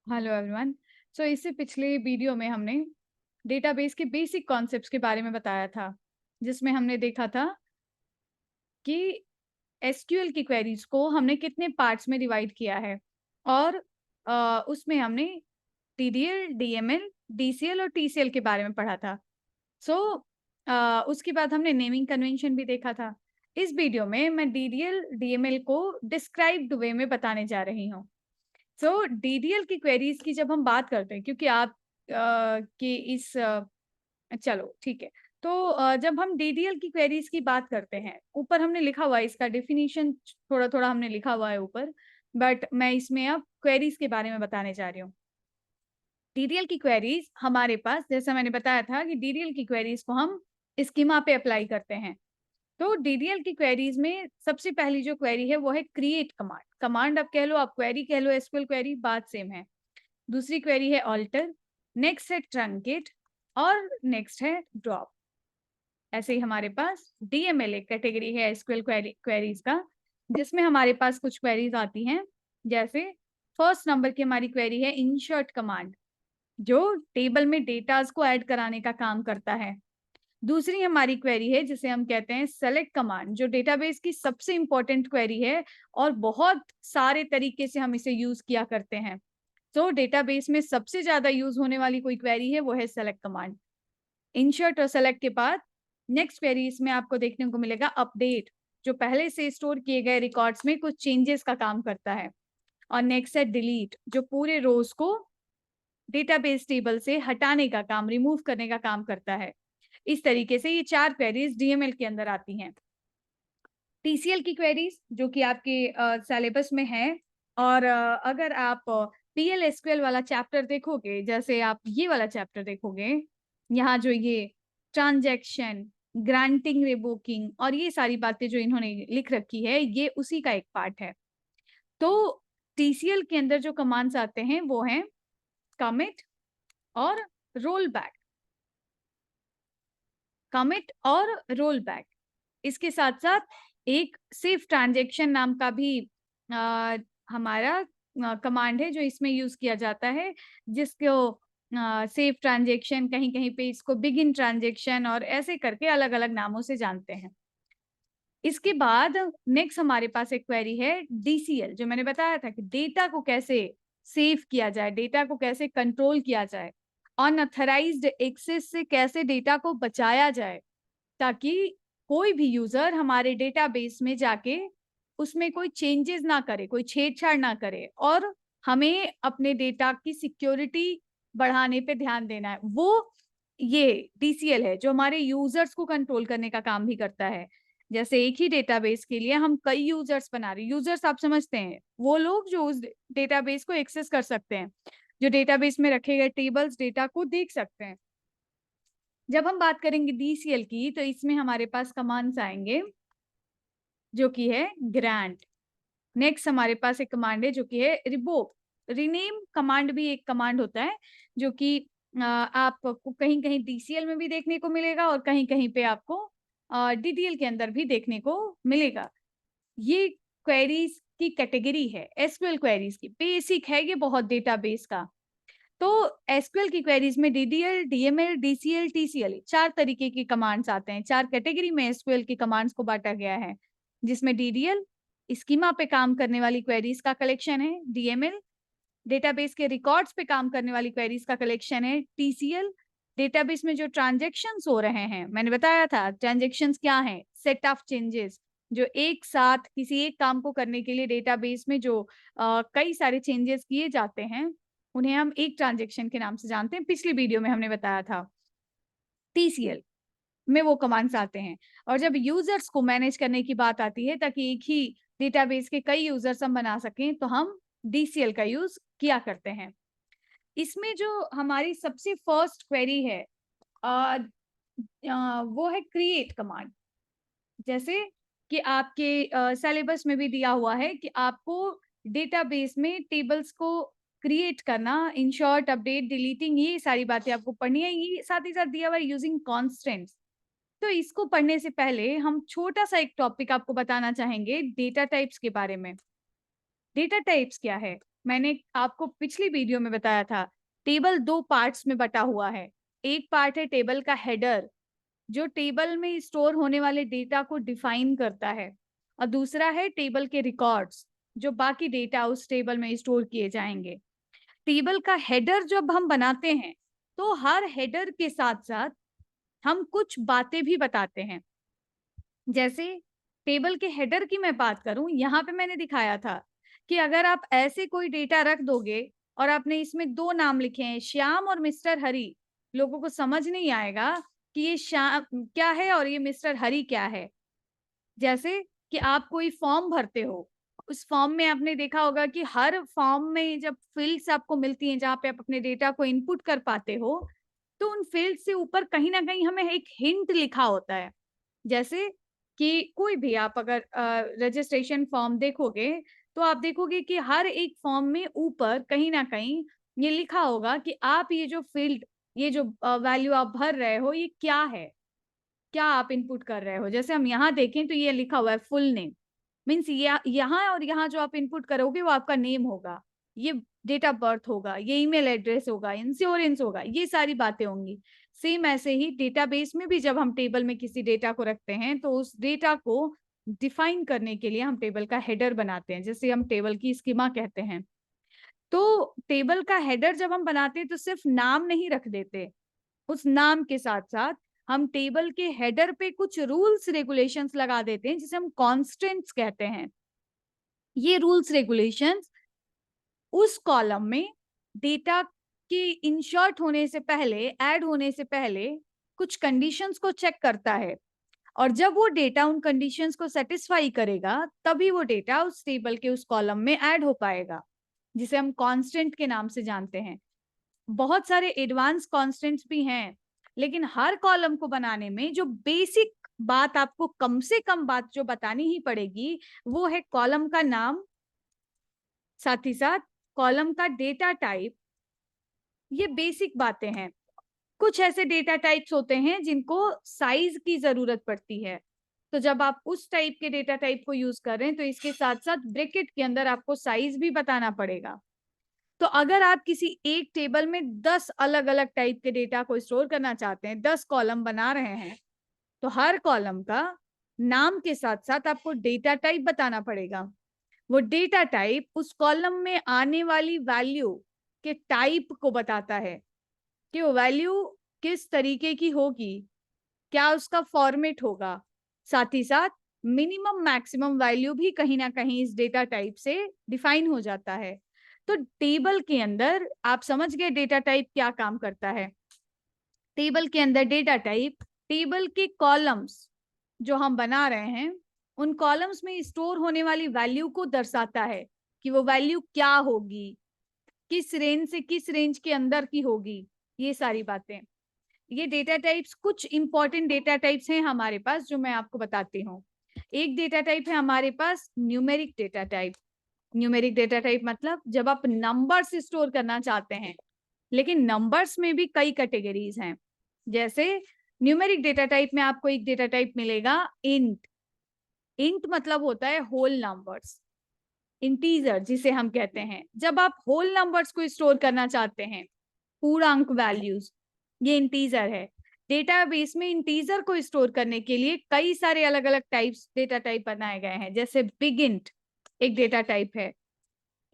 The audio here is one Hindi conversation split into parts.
Hello everyone. सो इससे पिछले वीडियो में हमने डेटाबेस के बेसिक कॉन्सेप्ट्स के बारे में बताया था, जिसमें हमने देखा था कि एसक्यूएल की क्वेरीज को हमने कितने पार्ट्स में डिवाइड किया है और उसमें हमने टीडीएल, डीएमएल, डीसीएल और टीसीएल के बारे में पढ़ा था। सो उसके बाद हमने नेमिंग कन्वेंशन भी देखा था। इस वीडियो में मैं डीडीएल, डीएमएल को डिस्क्राइब्ड वे में बताने जा रही हूँ। सो डीडीएल की क्वेरीज की जब हम बात करते हैं, क्योंकि आप कि इस चलो ठीक है, तो जब हम डीडीएल की क्वेरीज की बात करते हैं, ऊपर हमने लिखा हुआ है इसका डेफिनेशन, थोड़ा थोड़ा हमने लिखा हुआ है ऊपर, बट मैं इसमें अब क्वेरीज के बारे में बताने जा रही हूँ। डीडीएल की क्वेरीज हमारे पास, जैसा मैंने बताया था कि डीडीएल की क्वेरीज को हम स्कीमा पे अप्लाई करते हैं। तो डीडीएल की क्वेरीज में सबसे पहली जो क्वेरी है वो है क्रिएट कमांड। कमांड आप कह लो, आप क्वेरी कह लो, एसक्यूएल क्वेरी, बात सेम है। दूसरी क्वेरी है ऑल्टर, नेक्स्ट है ट्रंकेट और नेक्स्ट है ड्रॉप। ऐसे ही हमारे पास डीएमएल एक कैटेगरी है एसक्यूएल क्वेरीज का, जिसमें हमारे पास कुछ क्वेरीज आती हैं। जैसे फर्स्ट नंबर की हमारी क्वेरी है इंसर्ट कमांड, जो टेबल में डेटाज को ऐड कराने का काम करता है। दूसरी हमारी क्वेरी है जिसे हम कहते हैं सेलेक्ट कमांड, जो डेटाबेस की सबसे इंपॉर्टेंट क्वेरी है और बहुत सारे तरीके से हम इसे यूज किया करते हैं। तो डेटाबेस में सबसे ज्यादा यूज होने वाली कोई क्वेरी है वो है सेलेक्ट कमांड। इंसर्ट और सेलेक्ट के बाद नेक्स्ट क्वेरी इसमें आपको देखने को मिलेगा अपडेट, जो पहले से स्टोर किए गए रिकॉर्ड्स में कुछ चेंजेस का काम करता है। और नेक्स्ट है डिलीट, जो पूरे रोज को डेटाबेस टेबल से हटाने का काम, रिमूव करने का काम करता है। इस तरीके से ये चार क्वेरीज डीएमएल के अंदर आती हैं। टीसीएल की क्वेरीज जो कि आपके सिलेबस में है, और अगर आप पीएल एसक्यूएल वाला चैप्टर देखोगे, जैसे आप ये वाला चैप्टर देखोगे, यहाँ जो ये ट्रांजैक्शन, ग्रांटिंग, रिवोकिंग और ये सारी बातें जो इन्होंने लिख रखी है, ये उसी का एक पार्ट है। तो टीसीएल के अंदर जो कमांड्स आते हैं वो हैं कमिट और रोल बैक। कमिट और रोल बैक, इसके साथ साथ एक सेफ ट्रांजैक्शन नाम का भी हमारा कमांड है जो इसमें यूज किया जाता है, जिसको सेफ ट्रांजैक्शन, कहीं कहीं पे इसको बिगिन ट्रांजैक्शन और ऐसे करके अलग अलग नामों से जानते हैं। इसके बाद नेक्स्ट हमारे पास एक क्वेरी है डीसीएल, जो मैंने बताया था कि डेटा को कैसे सेव किया जाए, डेटा को कैसे कंट्रोल किया जाए, अनऑथराइज्ड एक्सेस से कैसे डेटा को बचाया जाए, ताकि कोई भी यूजर हमारे डेटाबेस में जाके उसमें कोई चेंजेस ना करे, कोई छेड़छाड़ ना करे, और हमें अपने डेटा की सिक्योरिटी बढ़ाने पे ध्यान देना है। वो ये डीसीएल है जो हमारे यूजर्स को कंट्रोल करने का काम भी करता है। जैसे एक ही डेटाबेस के लिए हम कई यूजर्स बना रहे हैं। यूजर्स आप समझते हैं, वो लोग जो उस डेटाबेस को एक्सेस कर सकते हैं, जो डेटाबेस में रखे गए टेबल्स, डेटा को देख सकते हैं। जब हम बात करेंगे डीसीएल की, तो इसमें हमारे पास कमांड्स आएंगे जो कि है ग्रांट। नेक्स्ट हमारे पास एक कमांड है जो कि है रिवोक। रीनेम कमांड भी एक कमांड होता है जो कि आपको कहीं कहीं डीसीएल में भी देखने को मिलेगा और कहीं कहीं पे आपको डीडीएल के अंदर भी देखने को मिलेगा। ये क्वेरीज की कैटेगरी है, एसक्यूएल क्वेरीज की बेसिक है ये बहुत डेटाबेस का। तो एसक्यूएल की क्वेरीज में डीडीएल, डीएमएल, डीसीएल, टीसीएल, चार तरीके की कमांड्स आते हैं। चार कैटेगरी में एसक्यूएल की कमांड्स को बांटा गया है, जिसमें डीडीएल स्कीमा पे काम करने वाली क्वेरीज का कलेक्शन है, डीएमएल डेटाबेस के रिकॉर्ड्स पे काम करने वाली क्वेरीज का कलेक्शन है, टीसीएल डेटाबेस में जो ट्रांजेक्शन्स हो रहे हैं, मैंने बताया था ट्रांजेक्शन्स क्या है, सेट ऑफ चेंजेस जो एक साथ किसी एक काम को करने के लिए डेटाबेस में जो कई सारे चेंजेस किए जाते हैं, उन्हें हम एक ट्रांजेक्शन के नाम से जानते हैं। पिछली वीडियो में हमने बताया था। टीसीएल में वो कमांड्स आते हैं। और जब यूजर्स को मैनेज करने की बात आती है, ताकि एक ही डेटाबेस के कई यूजर्स हम बना सकें, तो हम डीसीएल का यूज किया करते हैं। इसमें जो हमारी सबसे फर्स्ट क्वेरी है वो है क्रिएट कमांड। जैसे कि आपके सिलेबस में भी दिया हुआ है कि आपको डेटाबेस में टेबल्स को क्रिएट करना, इंसर्ट, अपडेट, डिलीटिंग, ये सारी बातें आपको पढ़नी है। ये साथ ही साथ दिया हुआ है यूजिंग कॉन्स्टेंट्स। तो इसको पढ़ने से पहले हम छोटा सा एक टॉपिक आपको बताना चाहेंगे डेटा टाइप्स के बारे में। डेटा टाइप्स क्या है? मैंने आपको पिछली वीडियो में बताया था, टेबल 2 पार्ट्स में बटा हुआ है। एक पार्ट है टेबल का हेडर, जो टेबल में स्टोर होने वाले डेटा को डिफाइन करता है, और दूसरा है टेबल के रिकॉर्ड्स, जो बाकी डेटा उस टेबल में स्टोर किए जाएंगे। टेबल का हेडर जब हम बनाते हैं, तो हर हेडर के साथ साथ हम कुछ बातें भी बताते हैं। जैसे टेबल के हेडर की मैं बात करूं, यहाँ पे मैंने दिखाया था कि अगर आप ऐसे कोई डेटा रख दोगे और आपने इसमें 2 नाम लिखे हैं, श्याम और मिस्टर हरी, लोगों को समझ नहीं आएगा कि ये श्याम क्या है और ये मिस्टर हरी क्या है। जैसे कि आप कोई फॉर्म भरते हो, उस फॉर्म में आपने देखा होगा कि हर फॉर्म में जब फील्ड्स आपको मिलती हैं जहाँ पे आप अपने डेटा को इनपुट कर पाते हो, तो उन फील्ड से ऊपर कहीं ना कहीं हमें एक हिंट लिखा होता है। जैसे कि कोई भी आप अगर रजिस्ट्रेशन फॉर्म देखोगे, तो आप देखोगे कि हर एक फॉर्म में ऊपर कहीं ना कहीं ये लिखा होगा कि आप ये जो फील्ड, ये जो वैल्यू आप भर रहे हो, ये क्या है, क्या आप इनपुट कर रहे हो। जैसे हम यहाँ देखें तो ये लिखा हुआ है फुल नेम, मीन्स यहाँ और यहाँ जो आप इनपुट करोगे वो आपका नेम होगा, ये डेट ऑफ बर्थ होगा, ये ईमेल एड्रेस होगा, इंश्योरेंस होगा, ये सारी बातें होंगी। सेम ऐसे ही डेटाबेस में भी जब हम टेबल में किसी डेटा को रखते हैं, तो उस डेटा को डिफाइन करने के लिए हम टेबल का हेडर बनाते हैं, जैसे हम टेबल की स्कीमा कहते हैं। तो टेबल का हेडर जब हम बनाते हैं तो सिर्फ नाम नहीं रख देते, उस नाम के साथ साथ हम टेबल के हेडर पे कुछ रूल्स रेगुलेशंस लगा देते हैं, जिसे हम कॉन्स्टेंट्स कहते हैं। ये रूल्स रेगुलेशंस उस कॉलम में डेटा के इंसर्ट होने से पहले, ऐड होने से पहले कुछ कंडीशंस को चेक करता है, और जब वो डेटा उन कंडीशंस को सेटिस्फाई करेगा, तभी वो डेटा उस टेबल के उस कॉलम में ऐड हो पाएगा, जिसे हम कांस्टेंट के नाम से जानते हैं। बहुत सारे एडवांस कांस्टेंट्स भी हैं, लेकिन हर कॉलम को बनाने में जो बेसिक बात आपको कम से कम बात जो बतानी ही पड़ेगी, वो है कॉलम का नाम, साथ ही साथ कॉलम का डेटा टाइप। ये बेसिक बातें हैं। कुछ ऐसे डेटा टाइप्स होते हैं जिनको साइज की जरूरत पड़ती है, तो जब आप उस टाइप के डेटा टाइप को यूज कर रहे हैं, तो इसके साथ साथ ब्रैकेट के अंदर आपको साइज भी बताना पड़ेगा। तो अगर आप किसी एक टेबल में 10 अलग अलग टाइप के डेटा को स्टोर करना चाहते हैं, 10 कॉलम बना रहे हैं, तो हर कॉलम का नाम के साथ साथ आपको डेटा टाइप बताना पड़ेगा। वो डेटा टाइप उस कॉलम में आने वाली वैल्यू के टाइप को बताता है कि वो वैल्यू किस तरीके की होगी, क्या उसका फॉर्मेट होगा। साथ ही साथ मिनिमम मैक्सिमम वैल्यू भी कहीं ना कहीं इस डेटा टाइप से डिफाइन हो जाता है। तो टेबल के अंदर आप समझ गए डेटा टाइप क्या काम करता है। टेबल के अंदर डेटा टाइप टेबल के कॉलम्स जो हम बना रहे हैं, उन कॉलम्स में स्टोर होने वाली वैल्यू को दर्शाता है कि वो वैल्यू क्या होगी, किस रेंज से किस रेंज के अंदर की होगी, ये सारी बातें। ये डेटा टाइप्स, कुछ इंपॉर्टेंट डेटा टाइप्स हैं हमारे पास जो मैं आपको बताती हूँ। एक डेटा टाइप है हमारे पास numeric data type. Numeric data type मतलब जब आप नंबर्स स्टोर करना चाहते हैं, लेकिन नंबर्स में भी कई कैटेगरीज हैं। जैसे न्यूमेरिक डेटा टाइप में आपको एक डेटा टाइप मिलेगा इंट। इंट मतलब होता है होल नंबर्स, इंटीजर जिसे हम कहते हैं। जब आप होल नंबर्स को स्टोर करना चाहते हैं, पूर्णांक वैल्यूज, ये इंटीजर है। डेटाबेस में इंटीजर को स्टोर करने के लिए कई सारे अलग अलग टाइप्स डेटा टाइप बनाए गए हैं। जैसे बिग इंट एक डेटा टाइप है,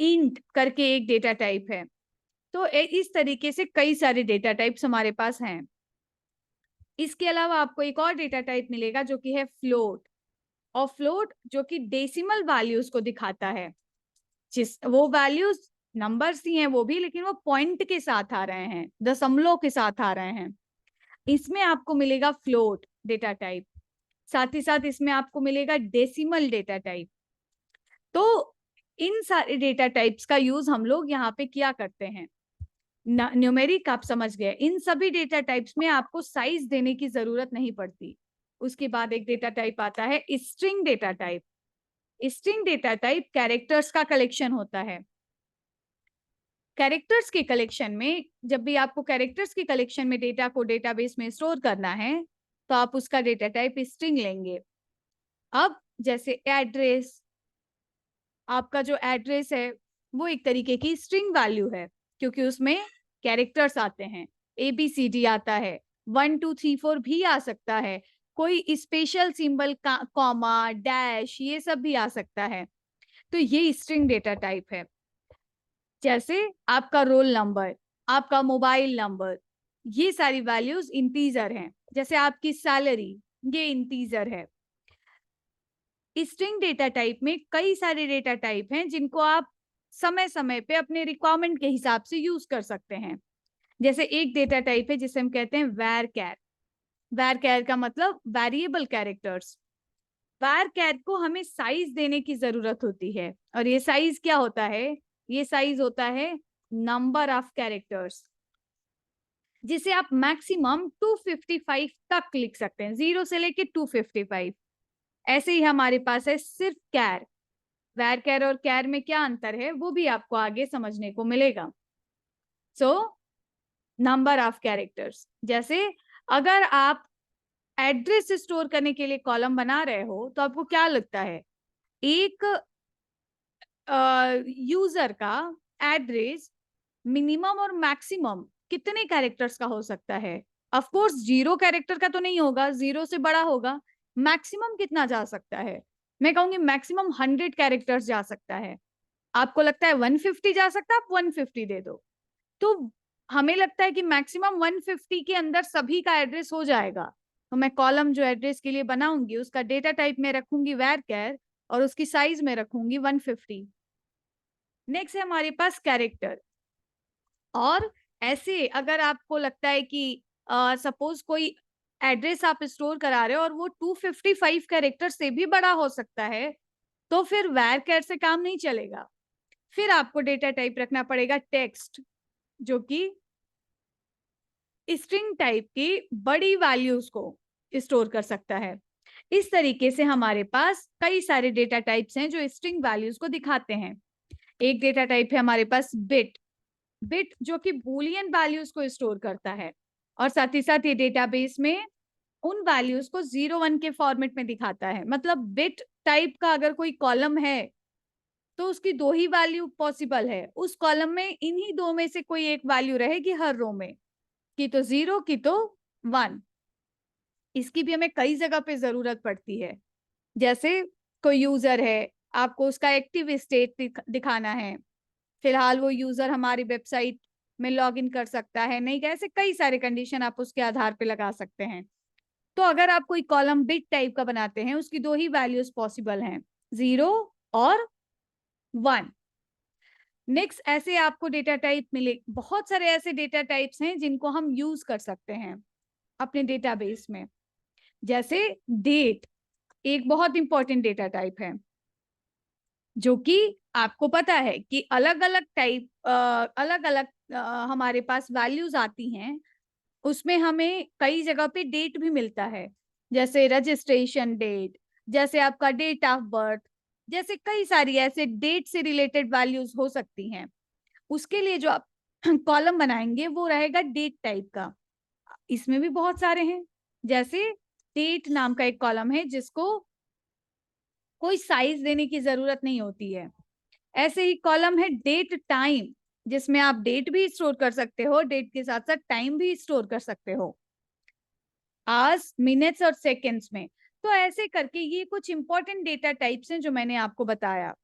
इंट करके एक डेटा टाइप है। तो इस तरीके से कई सारे डेटा टाइप्स हमारे पास हैं। इसके अलावा आपको एक और डेटा टाइप मिलेगा जो कि है फ्लोट। और फ्लोट जो कि डेसिमल वैल्यूज को दिखाता है, जिस वो वैल्यूज नंबर्स ही हैं वो भी, लेकिन वो पॉइंट के साथ आ रहे हैं, दशमलव के साथ आ रहे हैं। इसमें आपको मिलेगा फ्लोट डेटा टाइप। साथ ही साथ इसमें आपको मिलेगा डेसिमल डेटा टाइप। तो इन सारे डेटा टाइप्स का यूज हम लोग यहाँ पे किया करते हैं। न्यूमेरिक आप समझ गए। इन सभी डेटा टाइप्स में आपको साइज देने की जरूरत नहीं पड़ती। उसके बाद एक डेटा टाइप आता है string data type. String data type characters का कलेक्शन होता है। कैरेक्टर्स के कलेक्शन में, जब भी आपको कैरेक्टर्स के कलेक्शन में डेटा को डेटाबेस में स्टोर करना है, तो आप उसका डेटा टाइप स्ट्रिंग लेंगे। अब जैसे एड्रेस, आपका जो एड्रेस है वो एक तरीके की स्ट्रिंग वैल्यू है, क्योंकि उसमें कैरेक्टर्स आते हैं, ABCD आता है, 1 2 3 4 भी आ सकता है, कोई स्पेशल सिंबल का कॉमा डैश ये सब भी आ सकता है। तो ये स्ट्रिंग डेटा टाइप है। जैसे आपका रोल नंबर, आपका मोबाइल नंबर, ये सारी वैल्यूज इंटीजर हैं। जैसे आपकी सैलरी, ये इंटीजर है। स्ट्रिंग डेटा टाइप में कई सारे डेटा टाइप हैं जिनको आप समय समय पे अपने रिक्वायरमेंट के हिसाब से यूज कर सकते हैं। जैसे एक डेटा टाइप है जिसे हम कहते हैं वैर कैर का मतलब वेरिएबल कैरेक्टर्स। वैर कैर को हमें साइज देने की जरूरत होती है, और ये साइज क्या होता है? ये साइज होता है नंबर ऑफ कैरेक्टर्स, जिसे आप मैक्सिमम 255 तक लिख सकते हैं, 0 से लेके 255। ऐसे ही हमारे पास है सिर्फ कैर। वैर कैर और कैर में क्या अंतर है वो भी आपको आगे समझने को मिलेगा। सो नंबर ऑफ कैरेक्टर्स, जैसे अगर आप एड्रेस स्टोर करने के लिए कॉलम बना रहे हो तो आपको क्या लगता है एक यूजर का एड्रेस मिनिमम और मैक्सिमम कितने कैरेक्टर्स का हो सकता है? ऑफ कोर्स 0 कैरेक्टर का तो नहीं होगा, 0 से बड़ा होगा। मैक्सिमम कितना जा सकता है? मैं कहूंगी मैक्सिमम 100 कैरेक्टर्स जा सकता है। आपको लगता है 150 जा सकता है, आप 150 दे दो। तो हमें लगता है कि मैक्सिमम 150 के अंदर सभी का एड्रेस हो जाएगा, तो मैं कॉलम जो एड्रेस के लिए बनाऊंगी उसका डेटा टाइप में रखूंगी वैर और उसकी साइज में रखूंगी 150। नेक्स्ट है हमारे पास कैरेक्टर। और ऐसे अगर आपको लगता है कि सपोज कोई एड्रेस आप स्टोर करा रहे हो और वो 255 कैरेक्टर से भी बड़ा हो सकता है, तो फिर वैर से काम नहीं चलेगा। फिर आपको डेटा टाइप रखना पड़ेगा टेक्स्ट, जो कि स्ट्रिंग टाइप की बड़ी वैल्यूज को स्टोर कर सकता है। इस तरीके से हमारे पास कई सारे डेटा टाइप्स हैं जो स्ट्रिंग वैल्यूज को दिखाते हैं। एक डेटा टाइप है हमारे पास बिट जो कि बूलियन वैल्यूज को स्टोर करता है, और साथ ही साथ ये डेटाबेस में उन वैल्यूज को 0 1 के फॉर्मेट में दिखाता है। मतलब बिट टाइप का अगर कोई कॉलम है तो उसकी दो ही वैल्यू पॉसिबल है, उस कॉलम में इन्हीं दो में से कोई एक वैल्यू रहेगी हर रो में, की तो 0 की तो 1। इसकी भी हमें कई जगह पे जरूरत पड़ती है। जैसे कोई यूजर है, आपको उसका एक्टिव स्टेट दिखाना है, फिलहाल वो यूजर हमारी वेबसाइट में लॉग इन कर सकता है नहीं, ऐसे कई सारे कंडीशन आप उसके आधार पे लगा सकते हैं। तो अगर आप कोई कॉलम बिट टाइप का बनाते हैं उसकी दो ही वैल्यूज पॉसिबल हैं, 0 और 1। नेक्स्ट ऐसे आपको डेटा टाइप मिले, बहुत सारे ऐसे डेटा टाइप्स हैं जिनको हम यूज कर सकते हैं अपने डेटाबेस में। जैसे डेट एक बहुत इंपॉर्टेंट डेटा टाइप है, जो कि आपको पता है कि अलग अलग टाइप अलग अलग हमारे पास वैल्यूज आती हैं, उसमें हमें कई जगह पे डेट भी मिलता है। जैसे रजिस्ट्रेशन डेट, जैसे आपका डेट ऑफ बर्थ, जैसे कई सारी ऐसे डेट से रिलेटेड वैल्यूज हो सकती हैं। उसके लिए जो आप कॉलम बनाएंगे वो रहेगा डेट टाइप का। इसमें भी बहुत सारे हैं, जैसे डेट नाम का एक कॉलम है जिसको कोई साइज देने की जरूरत नहीं होती है। ऐसे ही कॉलम है डेट टाइम, जिसमें आप डेट भी स्टोर कर सकते हो, डेट के साथ साथ टाइम भी स्टोर कर सकते हो, आवर्स मिनट्स और सेकेंड्स में। तो ऐसे करके ये कुछ इंपॉर्टेंट डेटा टाइप्स हैं जो मैंने आपको बताया।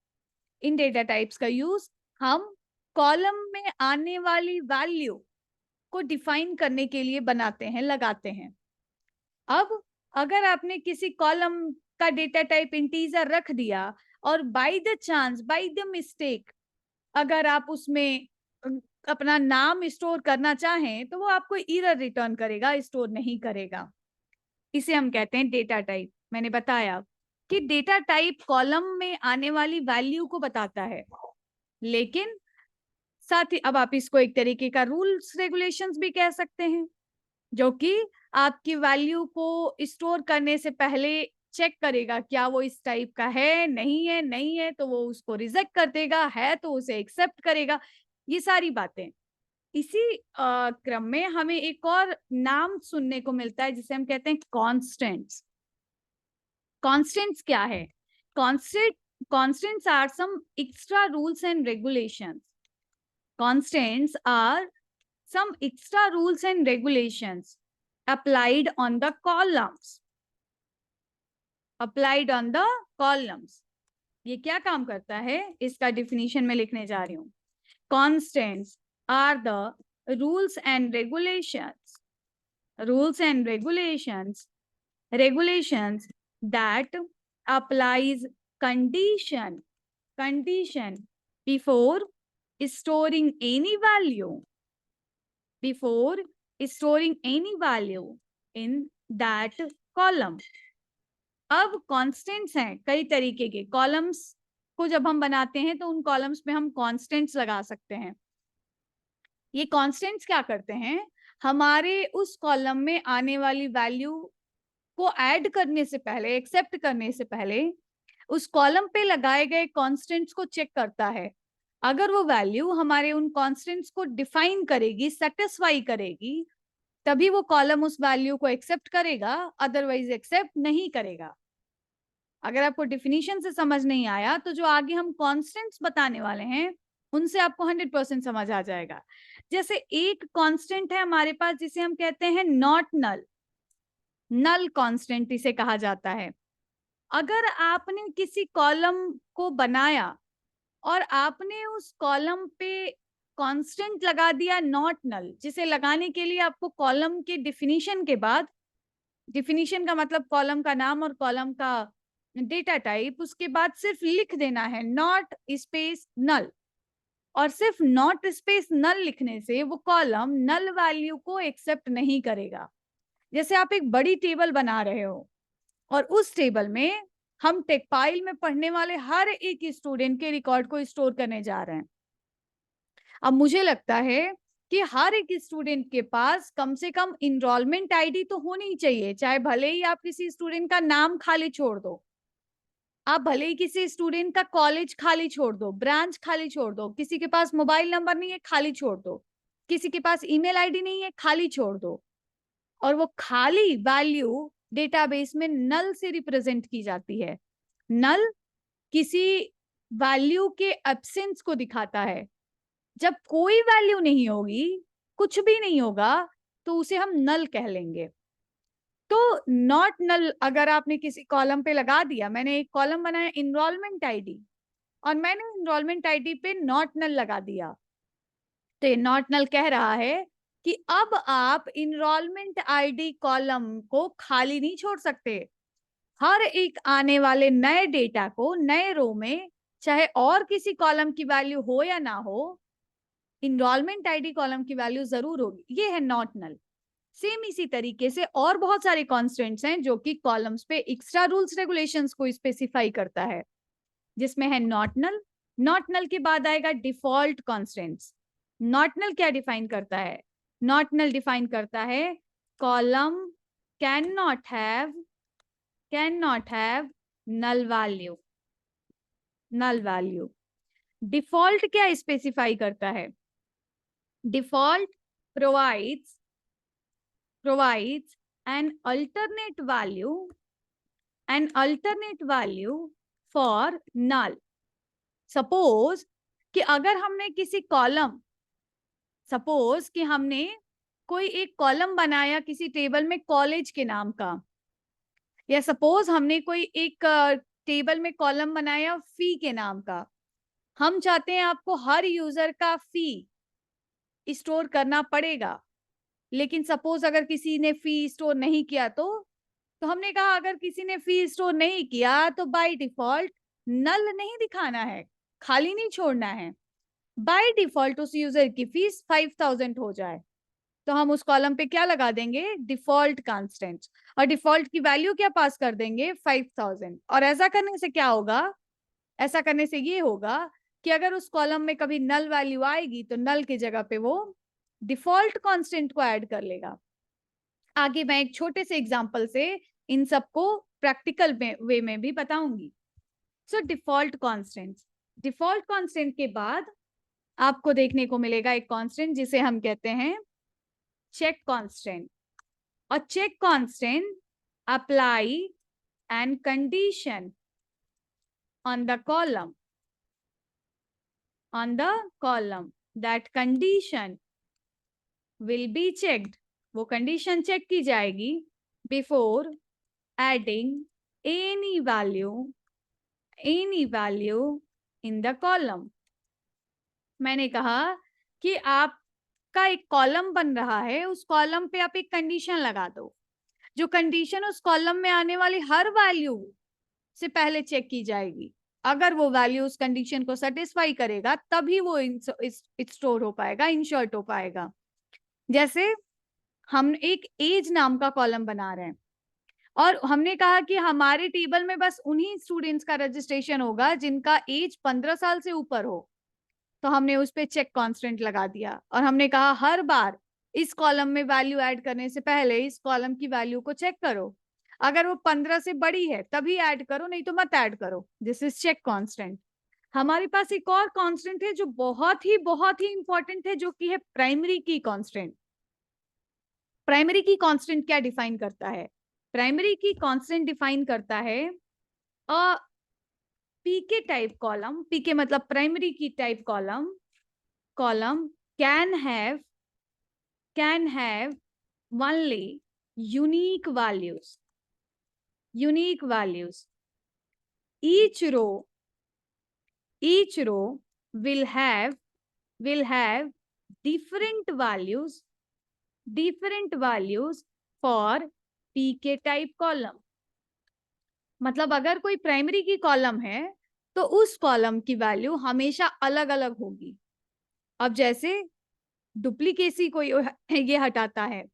इन डेटा टाइप्स का यूज हम कॉलम में आने वाली वैल्यू को डिफाइन करने के लिए बनाते हैं, लगाते हैं। अब अगर आपने किसी कॉलम का डेटा टाइप इंटीजर रख दिया और by the chance, by the mistake, अगर आप उसमें अपना नाम स्टोर करना चाहें तो वो आपको एरर रिटर्न करेगा, स्टोर नहीं करेगा। इसे हम कहते हैं डेटा टाइप। मैंने बताया कि डेटा टाइप कॉलम में आने वाली वैल्यू को बताता है, लेकिन साथ ही अब आप इसको एक तरीके का रूल्स रेगुलेशंस भी कह सकते हैं, जो कि आपकी वैल्यू को स्टोर करने से पहले चेक करेगा क्या वो इस टाइप का है, नहीं है, नहीं है तो वो उसको रिजेक्ट कर देगा, है तो उसे एक्सेप्ट करेगा। ये सारी बातें। इसी क्रम में हमें एक और नाम सुनने को मिलता है जिसे हम कहते हैं कॉन्स्टेंट्स। कॉन्स्टेंट्स क्या है? Constant constants are some extra rules and regulations. Constants are some extra rules and regulations applied on the columns. Applied on the columns. ये क्या काम करता है, इसका डिफिनीशन में लिखने जा रही हूं. Constants are the rules and regulations. Rules and regulations. Regulations that applies condition before storing any value. Before storing any value in that column. अब कॉन्स्टेंट्स हैं कई तरीके के. कॉलम्स को जब हम बनाते हैं तो उन कॉलम्स में हम कॉन्स्टेंट्स लगा सकते हैं. ये कॉन्स्टेंट्स क्या करते हैं, हमारे उस कॉलम में आने वाली वैल्यू को ऐड करने से पहले, एक्सेप्ट करने से पहले उस कॉलम पे लगाए गए कॉन्स्टेंट्स को चेक करता है. अगर वो वैल्यू हमारे उन कॉन्स्टेंट्स को डिफाइन करेगी, सेटिस्फाई करेगी, तभी वो कॉलम उस वैल्यू को एक्सेप्ट करेगा, अदरवाइज एक्सेप्ट नहीं करेगा. अगर आपको डिफिनीशन से समझ नहीं आया तो जो आगे हम कॉन्स्टेंट्स बताने वाले हैं उनसे आपको 100% समझ आ जाएगा. जैसे एक कांस्टेंट है हमारे पास जिसे हम कहते हैं नॉट नल. नल कांस्टेंट इसे कहा जाता है. अगर आपने किसी कॉलम को बनाया और आपने उस कॉलम पे कांस्टेंट लगा दिया नॉट नल, जिसे लगाने के लिए आपको कॉलम के डिफिनीशन के बाद, डिफिनीशन का मतलब कॉलम का नाम और कॉलम का डेटा टाइप, उसके बाद सिर्फ लिख देना है नॉट स्पेस नल. और सिर्फ नॉट स्पेस नल लिखने से वो कॉलम नल वैल्यू को एक्सेप्ट नहीं करेगा. जैसे आप एक बड़ी टेबल बना रहे हो और उस टेबल में हम टेकपाइल में पढ़ने वाले हर एक स्टूडेंट के रिकॉर्ड को स्टोर करने जा रहे हैं. अब मुझे लगता है कि हर एक स्टूडेंट के पास कम से कम इनरोलमेंट आईडी तो होनी चाहिए, चाहे भले ही आप किसी स्टूडेंट का नाम खाली छोड़ दो, आप भले ही किसी स्टूडेंट का कॉलेज खाली छोड़ दो, ब्रांच खाली छोड़ दो, किसी के पास मोबाइल नंबर नहीं है खाली छोड़ दो, किसी के पास ईमेल आईडी नहीं है खाली छोड़ दो, और वो खाली वैल्यू डेटाबेस में नल से रिप्रेजेंट की जाती है. नल किसी वैल्यू के एब्सेंस को दिखाता है. जब कोई वैल्यू नहीं होगी, कुछ भी नहीं होगा, तो उसे हम नल कह लेंगे. तो नॉट नल अगर आपने किसी कॉलम पे लगा दिया, मैंने एक कॉलम बनाया इनरोलमेंट आईडी और मैंने इनरोलमेंट आईडी पे नॉट नल लगा दिया, तो ये नॉट नल कह रहा है कि अब आप इनरोलमेंट आईडी कॉलम को खाली नहीं छोड़ सकते. हर एक आने वाले नए डेटा को नए रो में, चाहे और किसी कॉलम की वैल्यू हो या ना हो, इनरोलमेंट आईडी कॉलम की वैल्यू जरूर होगी. ये है नॉट नल. सेम इसी तरीके से और बहुत सारे कॉन्स्टेंट्स हैं जो कि कॉलम्स पे एक्स्ट्रा रूल्स रेगुलेशंस को स्पेसिफाई करता है, जिसमें है नॉट नल. नॉट नल के बाद आएगा डिफॉल्ट कॉन्स्टेंट्स. नॉट नल क्या डिफाइन करता है, नॉट नल डिफाइन करता है column can not have null value. Null value. Default क्या स्पेसिफाई करता है, default provides an alternate value for null. Suppose कि अगर हमने किसी कॉलम, सपोज कि हमने कोई एक कॉलम बनाया किसी टेबल में कॉलेज के नाम का, या सपोज हमने कोई एक टेबल में कॉलम बनाया फी के नाम का. हम चाहते हैं आपको हर यूजर का फी स्टोर करना पड़ेगा, लेकिन सपोज अगर किसी ने फी स्टोर नहीं किया तो हमने कहा अगर किसी ने फी स्टोर नहीं किया तो बाय डिफॉल्ट नल नहीं दिखाना है, खाली नहीं छोड़ना है. बाय डिफॉल्ट उस यूजर की फीस 5000 हो जाए तो हम उस कॉलम पे क्या लगा देंगे, डिफॉल्ट कांस्टेंट, और डिफॉल्ट की वैल्यू क्या पास कर देंगे, 5000. और ऐसा करने से क्या होगा, ऐसा करने से ये होगा कि अगर उस कॉलम में कभी नल वैल्यू आएगी तो नल की जगह पे वो डिफॉल्ट कांस्टेंट को ऐड कर लेगा. आगे मैं एक छोटे से एग्जांपल से इन सबको प्रैक्टिकल वे में भी बताऊंगी. सो डिफॉल्ट कांस्टेंट के बाद आपको देखने को मिलेगा एक कांस्टेंट जिसे हम कहते हैं चेक कांस्टेंट. और check constraint apply and condition on the column that condition will be checked, वो कंडीशन चेक की जाएगी before adding any value in the column. मैंने कहा कि आपका एक कॉलम बन रहा है, उस कॉलम पे आप एक कंडीशन लगा दो, जो कंडीशन उस कॉलम में आने वाली हर वैल्यू से पहले चेक की जाएगी। अगर वो वैल्यू उस कंडीशन को सेटिस्फाई करेगा तभी वो स्टोर हो पाएगा, इंसर्ट हो पाएगा। जैसे हम एक एज नाम का कॉलम बना रहे हैं और हमने कहा कि हमारे टेबल में बस उन्हीं स्टूडेंट्स का रजिस्ट्रेशन होगा जिनका एज 15 साल से ऊपर हो, तो हमने उस पे चेक कांस्टेंट लगा दिया और हमने कहा हर बार इस कॉलम में वैल्यू ऐड करने से पहले इस कॉलम की वैल्यू को चेक करो, अगर वो 15 से बड़ी है तभी ऐड करो, नहीं तो मत ऐड करो। This is check constraint. हमारे पास एक और कांस्टेंट है जो बहुत ही इंपॉर्टेंट है, जो कि है प्राइमरी की कांस्टेंट। प्राइमरी की कांस्टेंट क्या डिफाइन करता है? प्राइमरी की कांस्टेंट डिफाइन करता है अ पीके टाइप कॉलम, पीके मतलब प्राइमरी की type column can have only unique values. Each row will have different values for pk type column. मतलब अगर कोई प्राइमरी की कॉलम है तो उस कॉलम की वैल्यू हमेशा अलग अलग होगी। अब जैसे डुप्लीकेसी कोई ये हटाता है,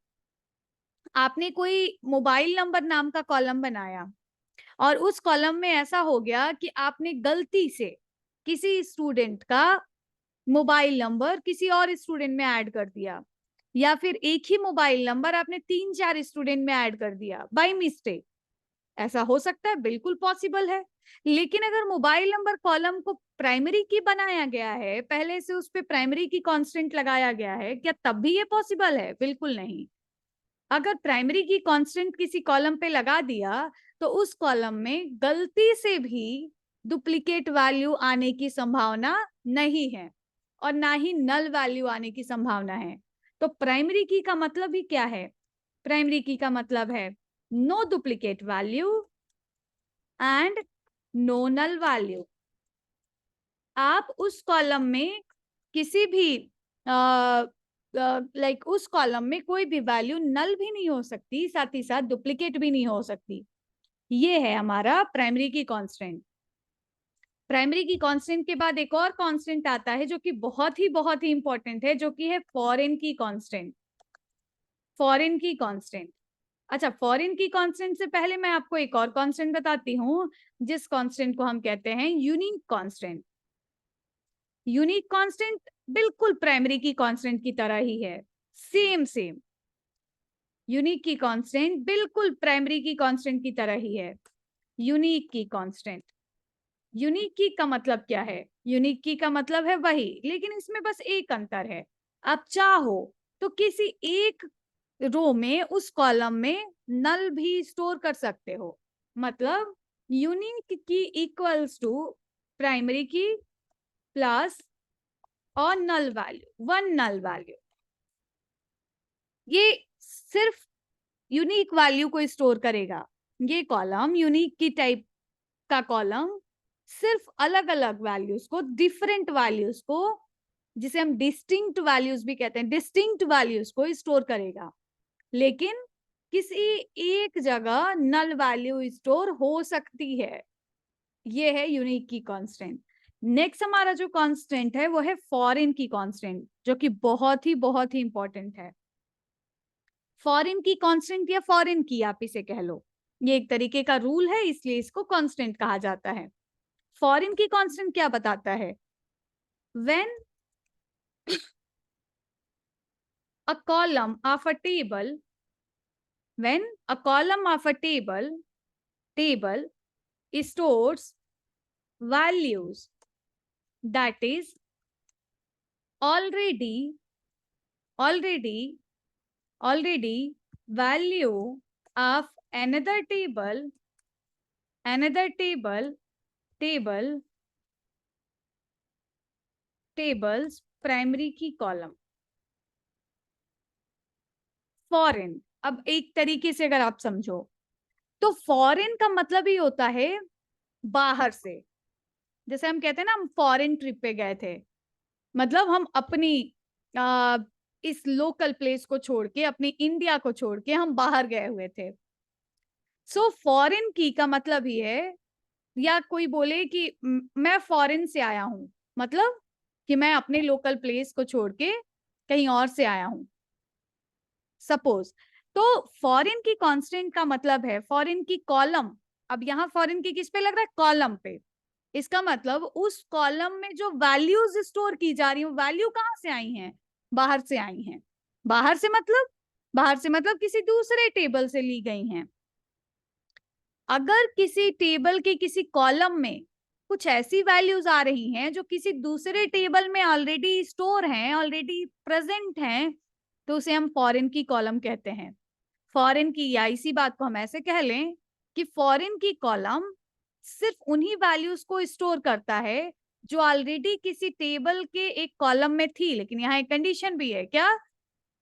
आपने कोई मोबाइल नंबर नाम का कॉलम बनाया और उस कॉलम में ऐसा हो गया कि आपने गलती से किसी स्टूडेंट का मोबाइल नंबर किसी और स्टूडेंट में ऐड कर दिया, या फिर एक ही मोबाइल नंबर आपने 3-4 स्टूडेंट में ऐड कर दिया बाय मिस्टेक। ऐसा हो सकता है, बिल्कुल पॉसिबल है। लेकिन अगर मोबाइल नंबर कॉलम को प्राइमरी की बनाया गया है, पहले से उस पे प्राइमरी की कांस्टेंट लगाया गया है, क्या तब भी ये पॉसिबल है? बिल्कुल नहीं। अगर प्राइमरी की कांस्टेंट किसी कॉलम पे लगा दिया तो उस कॉलम में गलती से भी डुप्लीकेट वैल्यू आने की संभावना नहीं है और ना ही नल वैल्यू आने की संभावना है। तो प्राइमरी की का मतलब ही क्या है? प्राइमरी की का मतलब है no duplicate value and no null value. आप उस कॉलम में किसी भी लाइक उस कॉलम में कोई भी वैल्यू नल भी नहीं हो सकती, साथ ही साथ डुप्लीकेट भी नहीं हो सकती। ये है हमारा प्राइमरी की कांस्टेंट। प्राइमरी की कांस्टेंट के बाद एक और कांस्टेंट आता है जो कि बहुत ही इंपॉर्टेंट है, जो कि है फॉरेन की कांस्टेंट। फॉरेन की कांस्टेंट। अच्छा, फॉरेन की कांस्टेंट से पहले मैं आपको एक और कांस्टेंट बताती हूँ, जिस कांस्टेंट को हम कहते हैं यूनिक कांस्टेंट। यूनिक कांस्टेंट बिल्कुल प्राइमरी की कांस्टेंट की तरह ही है, सेम यूनिक की कांस्टेंट बिल्कुल प्राइमरी की कांस्टेंट की तरह ही है। यूनिक की कांस्टेंट, यूनिक की का मतलब क्या है? यूनिक की का मतलब है वही, लेकिन इसमें बस एक अंतर है। आप चाहो तो किसी एक रो में उस कॉलम में नल भी स्टोर कर सकते हो। मतलब यूनिक की इक्वल्स टू प्राइमरी की प्लस और नल वैल्यू, 1 नल वैल्यू। ये सिर्फ यूनिक वैल्यू को स्टोर करेगा। ये कॉलम यूनिक की टाइप का कॉलम सिर्फ अलग अलग वैल्यूज को, डिफरेंट वैल्यूज को, जिसे हम डिस्टिंक्ट वैल्यूज भी कहते हैं, डिस्टिंक्ट वैल्यूज को स्टोर करेगा, लेकिन किसी एक जगह नल वैल्यू स्टोर हो सकती है। ये है यूनिक की कांस्टेंट। नेक्स्ट हमारा जो कांस्टेंट है वो है फॉरेन की कांस्टेंट, जो कि बहुत ही इंपॉर्टेंट है। फॉरेन की कांस्टेंट या फॉरेन की आप इसे कह लो, ये एक तरीके का रूल है, इसलिए इसको कांस्टेंट कहा जाता है। फॉरेन की कांस्टेंट क्या बताता है? When a column of a table, when a column of a table stores values that is already value of another table tables primary की कॉलम फॉरेन। अब एक तरीके से अगर आप समझो तो फॉरेन का मतलब ही होता है बाहर से। जैसे हम कहते हैं ना हम फॉरेन ट्रिप पे गए थे, मतलब हम अपनी इस लोकल प्लेस को छोड़ के, अपनी इंडिया को छोड़ के हम बाहर गए हुए थे। सो फॉरेन की का मतलब ही है, या कोई बोले कि मैं फॉरेन से आया हूं, मतलब कि मैं अपने लोकल प्लेस को छोड़ के कहीं और से आया हूं सपोज। तो फॉरेन की कांस्टेंट का मतलब है फॉरेन की कॉलम। अब यहाँ फॉरेन की किस पे लग रहा है? कॉलम पे। इसका मतलब उस कॉलम में जो वैल्यूज स्टोर की जा रही है, वैल्यू कहाँ से आई हैं? बाहर से आई हैं। बाहर से मतलब किसी दूसरे टेबल से ली गई हैं। अगर किसी टेबल के किसी कॉलम में कुछ ऐसी वैल्यूज आ रही हैं जो किसी दूसरे टेबल में ऑलरेडी स्टोर हैं, ऑलरेडी प्रेजेंट हैं, तो उसे हम फॉरेन की कॉलम कहते हैं। फॉरेन की, या इसी बात को हम ऐसे कह लें कि फॉरेन की कॉलम सिर्फ उन्हीं वैल्यूज को स्टोर करता है जो ऑलरेडी किसी टेबल के एक कॉलम में थी। लेकिन यहाँ एक कंडीशन भी है, क्या?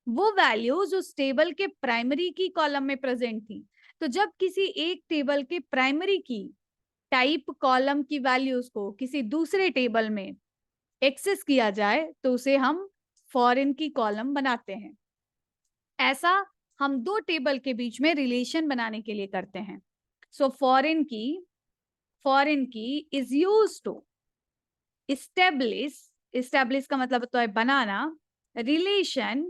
वो वैल्यूज उस टेबल के प्राइमरी की कॉलम में प्रेजेंट थी। तो जब किसी एक टेबल के प्राइमरी की टाइप कॉलम की वैल्यूज को किसी दूसरे टेबल में एक्सेस किया जाए तो उसे हम फॉरेन की कॉलम बनाते हैं। ऐसा हम दो टेबल के बीच में रिलेशन बनाने के लिए करते हैं। So foreign key is used to establish का मतलब तो है बनाना, relation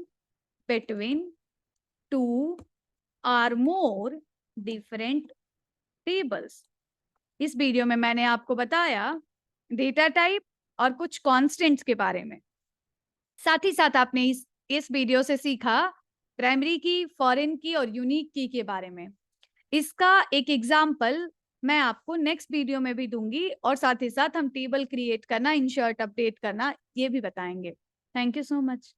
between two or more different tables. इस वीडियो में मैंने आपको बताया डेटा टाइप और कुछ कॉन्स्टेंट्स के बारे में। साथ ही साथ आपने इस वीडियो से सीखा प्राइमरी की, फॉरेन की और यूनिक की के बारे में। इसका एक एग्जाम्पल मैं आपको नेक्स्ट वीडियो में भी दूंगी, और साथ ही साथ हम टेबल क्रिएट करना, इंसर्ट, अपडेट करना ये भी बताएंगे। Thank you so much.